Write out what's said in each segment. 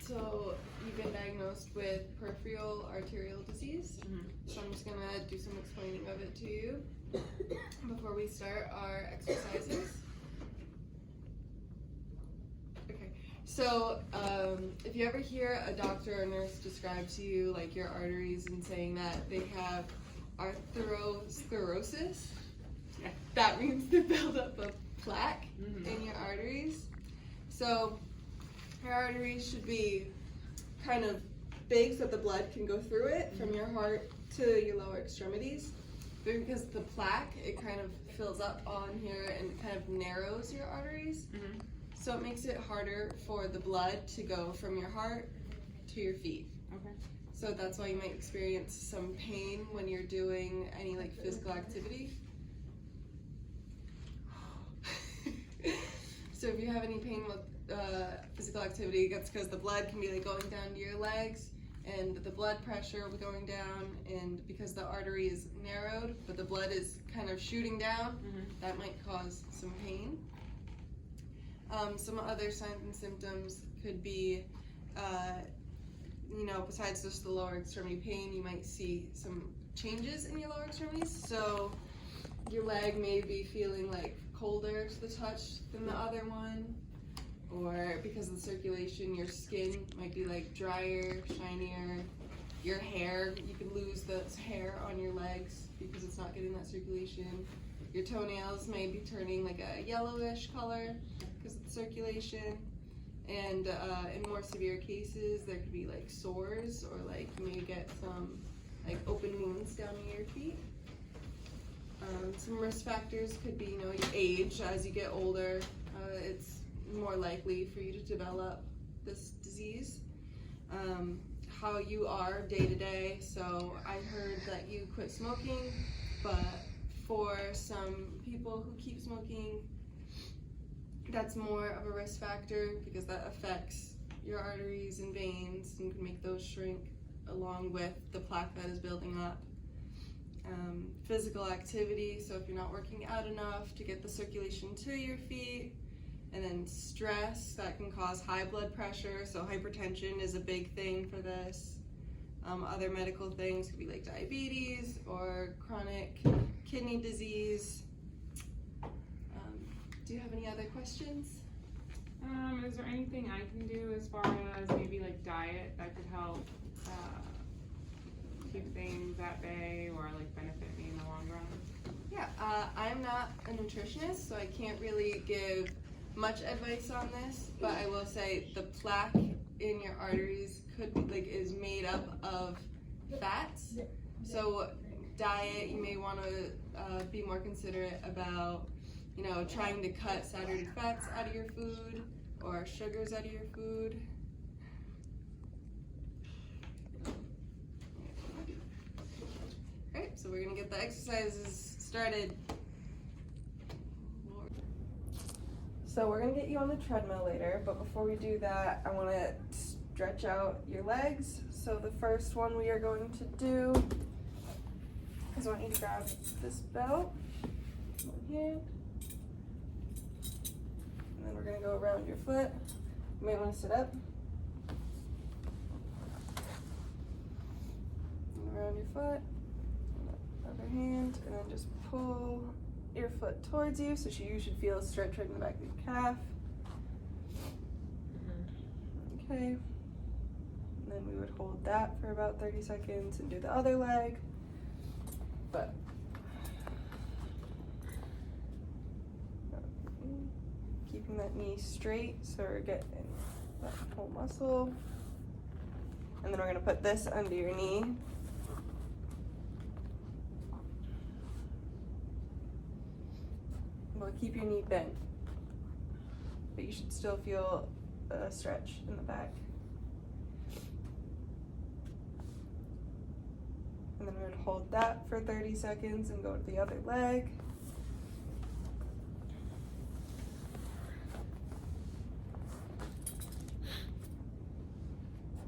So you've been diagnosed with peripheral arterial disease. So I'm just gonna do some explaining of it to you before we start our exercises. Okay, so if you ever hear a doctor or nurse describe to you like your arteries and saying that they have atherosclerosis, that means the buildup of plaque in your arteries. So your arteries should be kind of big so the blood can go through it from your heart to your lower extremities. But because the plaque, it kind of fills up on here and kind of narrows your arteries. So it makes it harder for the blood to go from your heart to your feet. Okay. So that's why you might experience some pain when you're doing any like physical activity. So if you have any pain with physical activity, that's because the blood can be like going down to your legs and the blood pressure will be going down, and because the artery is narrowed but the blood is kind of shooting down, that might cause some pain. Some other signs and symptoms could be, besides just the lower extremity pain, you might see some changes in your lower extremities. So your leg may be feeling like colder to the touch than the other one, or because of the circulation, your skin might be like drier, shinier. Your hair, you could lose the hair on your legs because it's not getting that circulation. Your toenails may be turning like a yellowish color because of the circulation. And in more severe cases, there could be like sores, or like you may get some like open wounds down near your feet. Some risk factors could be, your age. As you get older, it's more likely for you to develop this disease. How you are day to day. So I heard that you quit smoking, but for some people who keep smoking, that's more of a risk factor because that affects your arteries and veins and can make those shrink along with the plaque that is building up. Physical activity, so if you're not working out enough to get the circulation to your feet, and then stress, that can cause high blood pressure, so hypertension is a big thing for this. Other medical things could be like diabetes or chronic kidney disease. Do you have any other questions? Is there anything I can do as far as maybe like diet that could help keep things at bay or like benefit me in the long run? Yeah, I'm not a nutritionist, so I can't really give much advice on this, but I will say the plaque in your arteries could be is made up of fats. So diet, you may want to be more considerate about trying to cut saturated fats out of your food or sugars out of your food. Alright, so we're gonna get the exercises started. So we're gonna get you on the treadmill later, but before we do that, I wanna stretch out your legs. So the first one we are going to do is I want you to grab this belt, one hand, and then we're gonna go around your foot. You may wanna sit up. And around your foot, other hand, and then just pull your foot towards you, so you should feel a stretch right in the back of your calf. Okay, and then we would hold that for about 30 seconds and do the other leg. But keeping that knee straight, so we're getting that whole muscle. And then we're gonna put this under your knee. Well, keep your knee bent, but you should still feel a stretch in the back. And then we're going to hold that for 30 seconds and go to the other leg.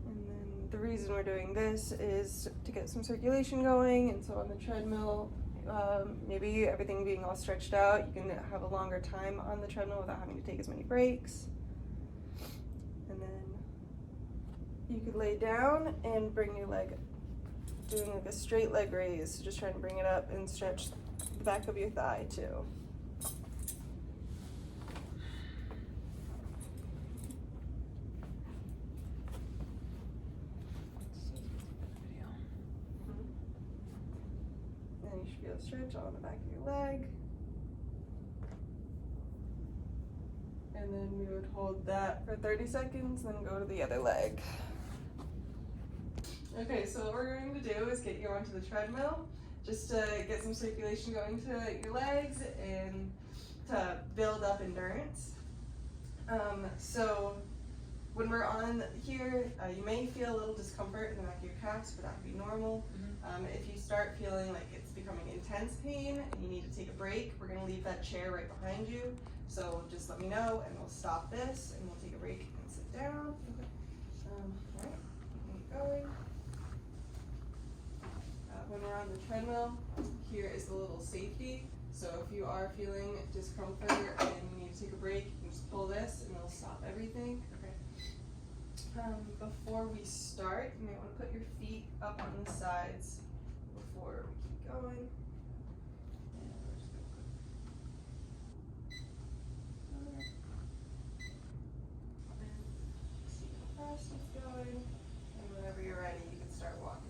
And then the reason we're doing this is to get some circulation going, and so on the treadmill, maybe everything being all stretched out, you can have a longer time on the treadmill without having to take as many breaks. And then you could lay down and bring your leg, doing like a straight leg raise. So just try and bring it up and stretch the back of your thigh too. And you should feel a stretch on the back of your leg. And then we would hold that for 30 seconds, then go to the other leg. Okay, so what we're going to do is get you onto the treadmill, just to get some circulation going to your legs and to build up endurance. So when we're on here, you may feel a little discomfort in the back of your calves, but that would be normal. If you start feeling like it's becoming intense pain and you need to take a break, we're going to leave that chair right behind you. So just let me know and we'll stop this and we'll take a break and sit down. Alright, keep going. When we're on the treadmill, here is the little safety. So if you are feeling discomfort and you need to take a break, you can just pull this and it'll stop everything. Okay. Before we start, you might want to put your feet up on the sides before we keep going. See how fast it's going, and whenever you're ready, you can start walking.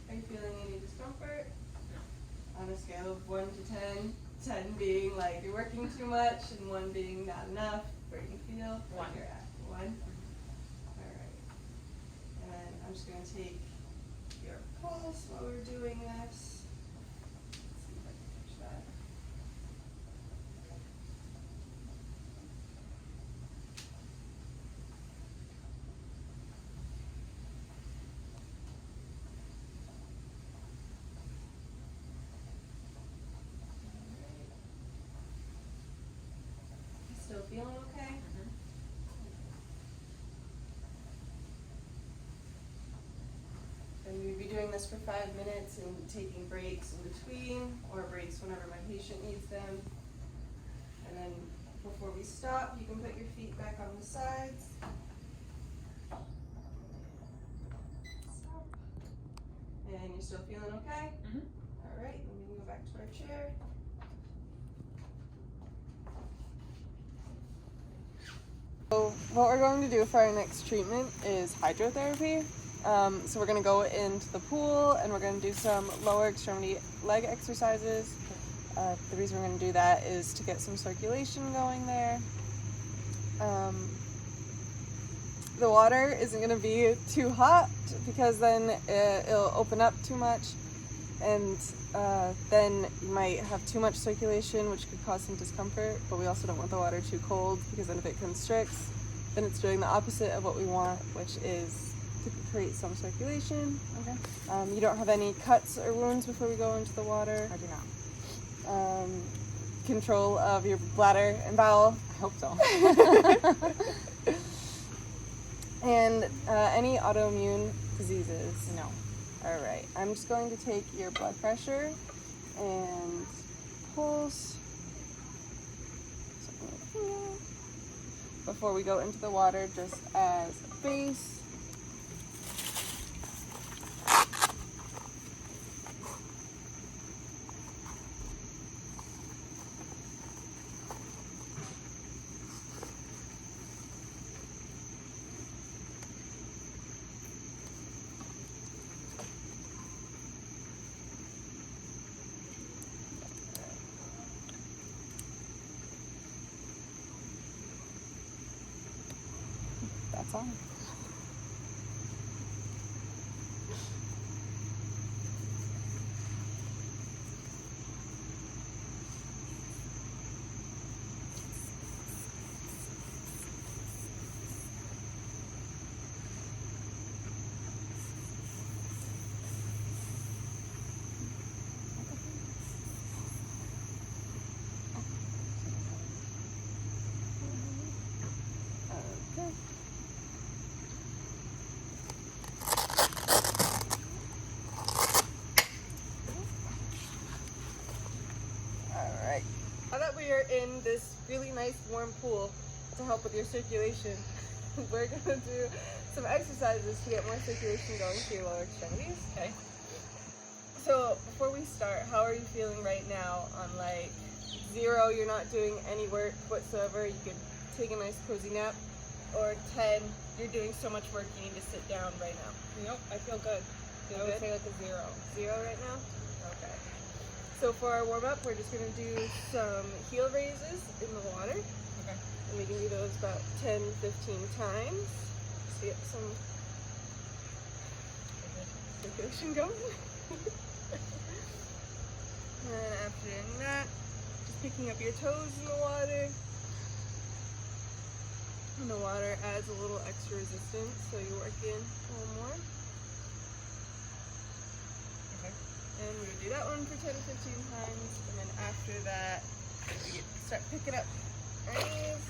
Are you feeling any discomfort? No. On a scale of 1 to 10, 10 being like you're working too much and 1 being not enough, where do you feel? 1. You're at 1? Alright. And then I'm just going to take your pulse while we're doing this. Let's see if I can catch that. Still feeling okay? And we'd be doing this for 5 minutes and taking breaks in between, or breaks whenever my patient needs them. And then before we stop, you can put your feet back on the sides. Stop. And you're still feeling okay? Alright, then we can go back to our chair. So what we're going to do for our next treatment is hydrotherapy. So we're going to go into the pool and we're going to do some lower extremity leg exercises. The reason we're going to do that is to get some circulation going there. The water isn't going to be too hot because then it'll open up too much, and then you might have too much circulation, which could cause some discomfort, but we also don't want the water too cold because then if it constricts, then it's doing the opposite of what we want, which is to create some circulation. Okay. You don't have any cuts or wounds before we go into the water? I do not. Control of your bladder and bowel? I hope so. And any autoimmune diseases? No. Alright, I'm just going to take your blood pressure and pulse before we go into the water, just as a base. That's all. Okay. this really nice warm pool to help with your circulation, we're gonna do some exercises to get more circulation going to your lower extremities. Okay. So before we start, how are you feeling right now on like 0, you're not doing any work whatsoever, you could take a nice cozy nap, or 10, you're doing so much work you need to sit down right now? Nope, I feel good. Feel I would good? say like a 0. 0 right now? Okay. So for our warm up, we're just gonna do some heel raises in the water. Okay. And we can do those about 10, 15 times to get some circulation going. And after doing that, just picking up your toes in the water. And the water adds a little extra resistance, so you work in a little more. Okay. And we would do that one for 10 to 15 times. And then after that, we start picking up our knees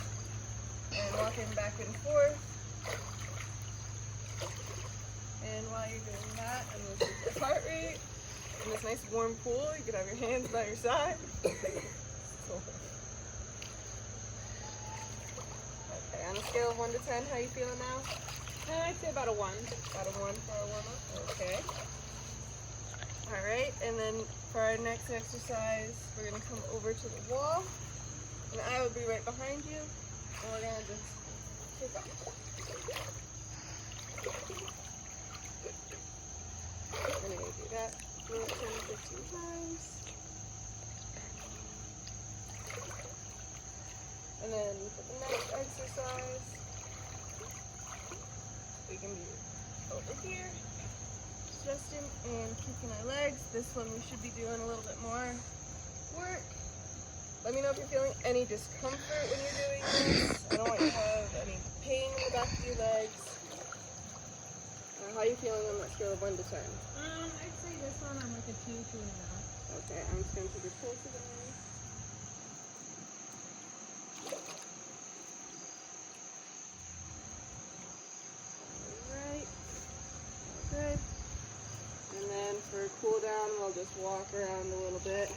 and walking back and forth. And while you're doing that, and this is your heart rate, in this nice warm pool, you can have your hands by your side. Okay, on a scale of 1 to 10, how you feeling now? I'd say about a 1. About a 1 for our warm-up? Okay. Alright, and then for our next exercise, we're going to come over to the wall. And I will be right behind you. And we're going to just kick off. And then we do that 10 to 15 times. And then for the next exercise, we can be over here, stretching and kicking our legs. This one we should be doing a little bit more work. Let me know if you're feeling any discomfort when you're doing this. I don't want you to have any pain in the back of your legs. How are you feeling on that scale of 1 to 10? I'd say this one I'm like a 2, 2.5. Okay, I'm just going to take your pulse again. Alright. Good. And then for cool down, we'll just walk around a little bit.